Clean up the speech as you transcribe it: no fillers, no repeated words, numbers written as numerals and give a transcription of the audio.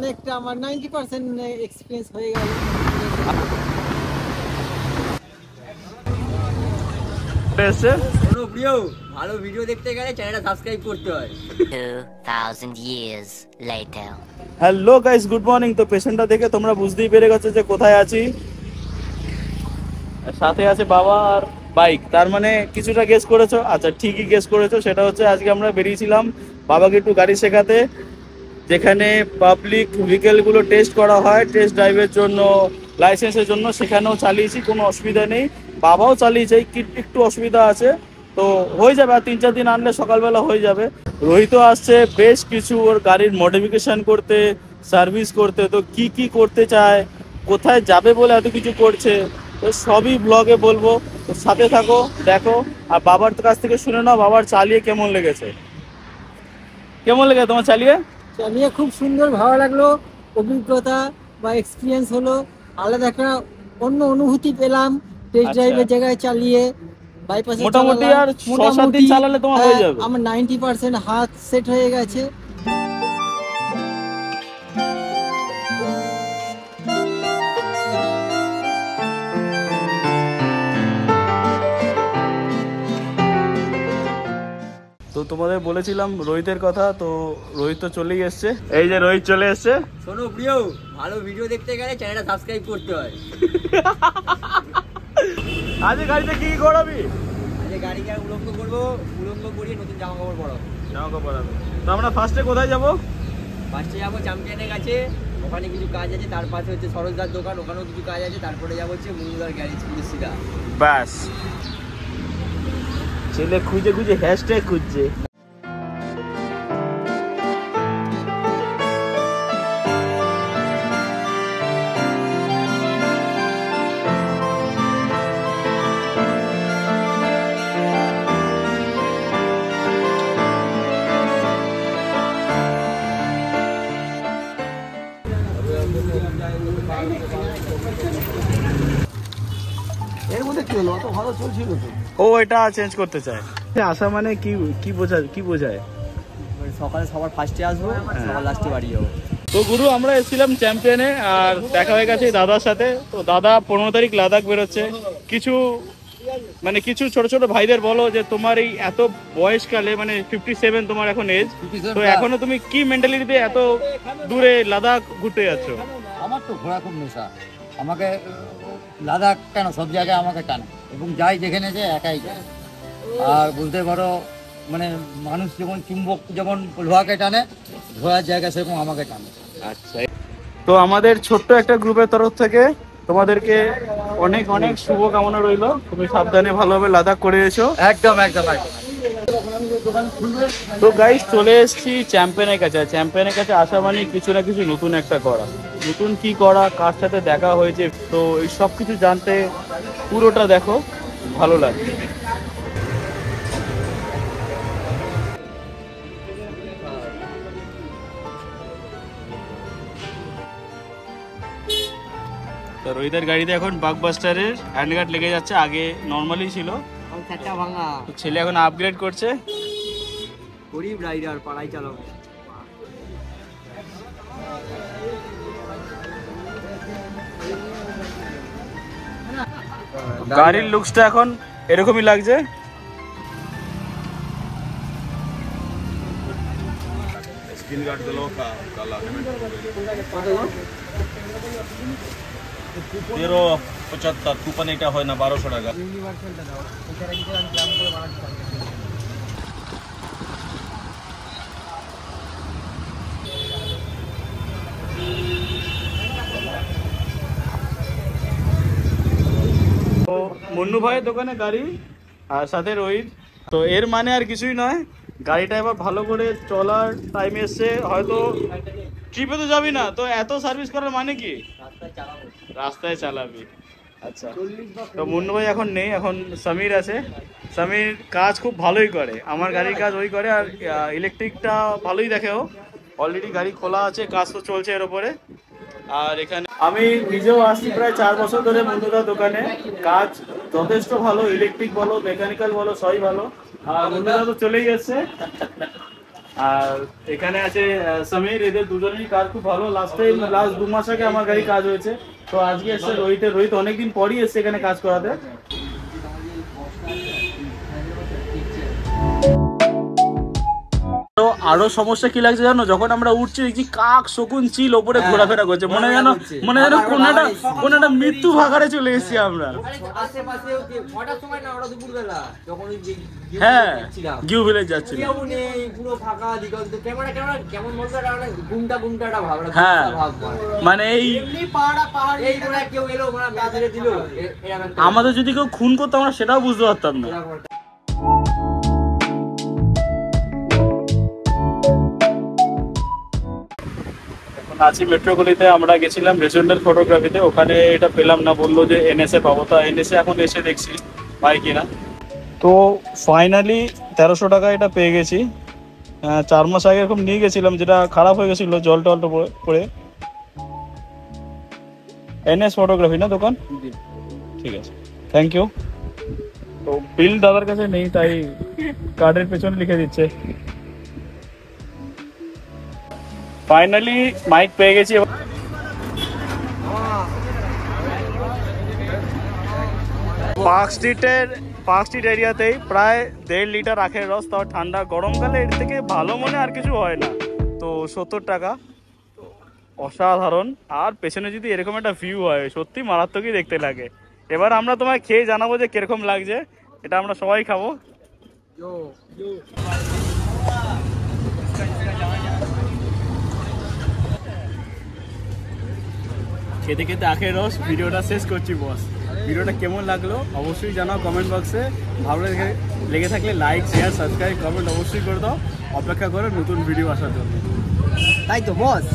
অনেকটা আমার 90% এক্সপিরিয়েন্স হয়ে গেল। প্রিয় ভালো ভিডিও দেখতে গেলে চ্যানেলটা সাবস্ক্রাইব করতে হয়। 2000 years later. Hello guys, good morning. তো পেছনটা দেখে তোমরা বুঝতেই পেরে গেছো যে কোথায় আছি। সাথে আছে বাবা আর বাইক, তার মানে কিছুটা গেস করেছো। আচ্ছা, ঠিকই গেস করেছো। সেটা হচ্ছে আজকে আমরা বেরিয়েছিলাম বাবাকে একটু গাড়ি শেখাতে, যেখানে পাবলিক ভেহিকেলগুলো টেস্ট করা হয় টেস্ট ড্রাইভের জন্য, লাইসেন্সের জন্য। সেখানেও চালিয়েছি, কোনো অসুবিধা নেই। বাবাও চালিয়েছে, একটু অসুবিধা আছে, তো হয়ে যাবে। আর 3-4 দিন আনলে সকালবেলা হয়ে যাবে। রোহিতও আসছে বেশ কিছু ওর গাড়ির মডিফিকেশান করতে, সার্ভিস করতে। তো কি কি করতে চায়, কোথায় যাবে বলে এত কিছু করছে, তো সবই ব্লগে বলবো। তো সাথে থাকো, দেখো। আর বাবার কাছ থেকে শুনে নাও বাবার চালিয়ে কেমন লেগেছে। কেমন লেগেছে তোমার চালিয়ে? চালিয়ে খুব সুন্দর, ভালো লাগলো। অভিজ্ঞতা বা এক্সপিরিয়েন্স হলো, আলাদা একটা অন্য অনুভূতি পেলাম টেস্ট ড্রাইভের জায়গায় চালিয়ে। বাইপাসে মোটামুটি আর 6-7 দিন চালালে তোমার হয়ে যাবে। আমার 90% হাত সেট হয়ে গেছে। তো তোমাদের বলেছিলাম রোহিতের কথা, তো রোহিত তো চলেই এসছে। এই যে রোহিত চলে এসছে। শোনো প্রিয়, ভালো ভিডিও দেখতে গেলে চ্যানেলটা সাবস্ক্রাইব করতে হয়। আজকে গাড়িতে কি করাবি? আজকে গাড়িকে উলঙ্গ করবো, উলঙ্গ করিয়ে নতুন জামা কাপড় পরাবো। জামা কাপড় পরাবে। তো আমরা ফার্স্টে কোথায় যাবো? ফার্স্টে যাবো চ্যাম্পিয়নের কাছে, ওখানে কিছু কাজ আছে। তার পাশে হচ্ছে সরোজদার দোকান, ওখানেও কিছু কাজ আছে। তারপরে যাবো হচ্ছে মুন্নুদার গ্যারেজ পুলিশিরা। ব্যাস, ছেলে খুঁজে খুঁজে হ্যাশট্যাগ খুঁজছে। এর মধ্যে কি হলো? অত ভালো চলছিল তো। ও এটা চেঞ্জ করতে চায়। আসা মানে কি কি বোঝায়? সকালে সবার ফার্স্টে আসবো, সবার লাস্টে বাড়ি যাবো। তো গুরু, আমরা এসেছিলাম চ্যাম্পিয়নে আর দেখা হয়ে গেছে দাদার সাথে। তো দাদা 15 তারিখ লাদাখ বেরোচ্ছে। কিছু ছোট ছোট ভাইদের বলো যে তোমার এই এত বয়সকালে, মানে 57 তোমার এখন এজ, তো এখনো তুমি কি মেন্টালিটিতে এত দূরে লাদাখ ঘুরতে যাচ্ছ? আমার তো ঘোরা খুব নেশা। আমাকে লাদাখ কেন, সব জায়গায় আমাকে টানে, এবং যাই যেখানে যায় একাই যায়। আর বলতে পারো মানে মানুষ যেমন চুম্বক যেমন লোহাকে টানে, ঘোরার জায়গা সেরকম আমাকে টানে। আচ্ছা, তো আমাদের ছোট্ট একটা গ্রুপের তরফ থেকে তোমাদেরকে অনেক অনেক শুভকামনা রইল। তুমি সাবধানে ভালোভাবে লাদাখ করে এসো। একদম একদম একদম। তো গাইস, চলে এসেছি চ্যাম্পিয়নের কাছে। আর চ্যাম্পিয়নের কাছে আসা মানে কিছু না কিছু নতুন একটা করা। নতুন কি করা, কার সাথে দেখা হয়েছে, তো এই সব কিছু জানতে পুরোটা দেখো, ভালো লাগবে। তো রোহিতের গাড়িতে এখন বাকবাস্টারের হ্যান্ডগার্ড লেগে যাচ্ছে। আগে নর্মালি ছিল, তো ছেলে এখন আপগ্রেড করছে। গরিব রাইডার, পাড়াই চালাবো। গাড়ির লুকসটা এখন এরকমই লাগছে। স্ক্রিন গার্ড গুলো কালা 1375, কুপন এটা হয় না 1200 টাকা। তো মুন্নু ভাইয়ের দোকানে গাড়ি আর সাথে রোহিত। তো এর মানে আর কিছুই নয়, গাড়িটা এবার ভালো করে চলার টাইম এসছে। হয়তো ট্রিপে তো যাবি না, তো এত সার্ভিস করার মানে কি? রাস্তায় চালাবি। আচ্ছা, তো মুন্নু ভাই এখন নেই, এখন সমীর আছে। সমীর কাজ খুব ভালোই করে, আমার গাড়ির কাজ ওই করে। আর ইলেকট্রিকটা ভালোই দেখে ও। অলরেডি গাড়ি খোলা আছে, কাজ তো চলছে এর ওপরে। আর এখানে আমি নিজেও আসছি প্রায় 4 বছর ধরে মুন্নুদার দোকানে। কাজ যথেষ্ট ভালো, ইলেকট্রিক বলো, মেকানিক্যাল বলো, সবই ভালো। আর মুন্নুদা তো চলেই এসছে। আর এখানে আছে সমীর, এদের দুজনেরই কাজ খুব ভালো। লাস্ট 2 মাস আগে আমার গাড়ি কাজ হয়েছে, তো আজকে এসছে রোহিত অনেকদিন পরই এসছে এখানে কাজ করাতে। তো আরো সমস্যা কি লাগছে জানো, যখন আমরা উঠছি দেখছি কাক শকুন চিল ওপরে ঘোরাফেরা করছে, মনে যেন কোন একটা মৃত্যু ভাগাড়ে চলে এসেছি আমরা। আশেপাশে কটার সময় না, ওরা দুপুরবেলা যখন হ্যাঁ গিউ ভিলেজ যাচ্ছিল, কেউ নেই, পুরো ফাঁকা দিগন্ত, ক্যামেরা কেমন বলতে গুমটা ভাব, হ্যাঁ মানে এই এই করে কেউ এলো মানে মেরে দিল, আমাদের যদি কেউ খুন করতো আমরা সেটাও বুঝতে পারতাম না। আছি মেট্রোপলিতে, আমরা গেছিলাম রেস্টুরেন্টের ফটোগ্রাফিতে, ওখানে এটা পেলাম না, বললো যে এনএসএ পাবো। তা এনএসএ এখন এসে দেখছি পাই কিনা। তো ফাইনালি 1300 টাকা এটা পেয়ে গেছি। 4 মাস আগে এরকম নিয়ে গেছিলাম, যেটা খারাপ হয়ে গেছিলো জল টল পড়ে। এনএস ফটোগ্রাফি না দোকান? ঠিক আছে, থ্যাংক ইউ। তো বিল দাদার কাছে নেই, তাই কার্ডের পেছনে লিখে দিচ্ছে। ফাইনালি মাইক পেয়ে গেছি। পার্ক স্ট্রিট এরিয়াতেই প্রায় 1.5 লিটার আখের রস, তাও ঠান্ডা। গরমকালে এর থেকে ভালো মনে আর কিছু হয় না। তো 70 টাকা, অসাধারণ। আর পেছনে যদি এরকম একটা ভিউ হয়, সত্যি মারাত্মকই দেখতে লাগে। এবার আমরা তোমায় খেয়ে জানাবো যে কিরকম লাগছে। এটা আমরা সবাই খাবো। খেতে খেতে আখের রস, ভিডিওটা শেষ করছি বস। ভিডিওটা কেমন লাগলো অবশ্যই জানাও কমেন্ট বক্সে। ভালো লেগে থাকলে লাইক, শেয়ার, সাবস্ক্রাইব, কমেন্ট অবশ্যই করে দাও। অপেক্ষা করো নতুন ভিডিও আসার জন্য। তাই তো বস।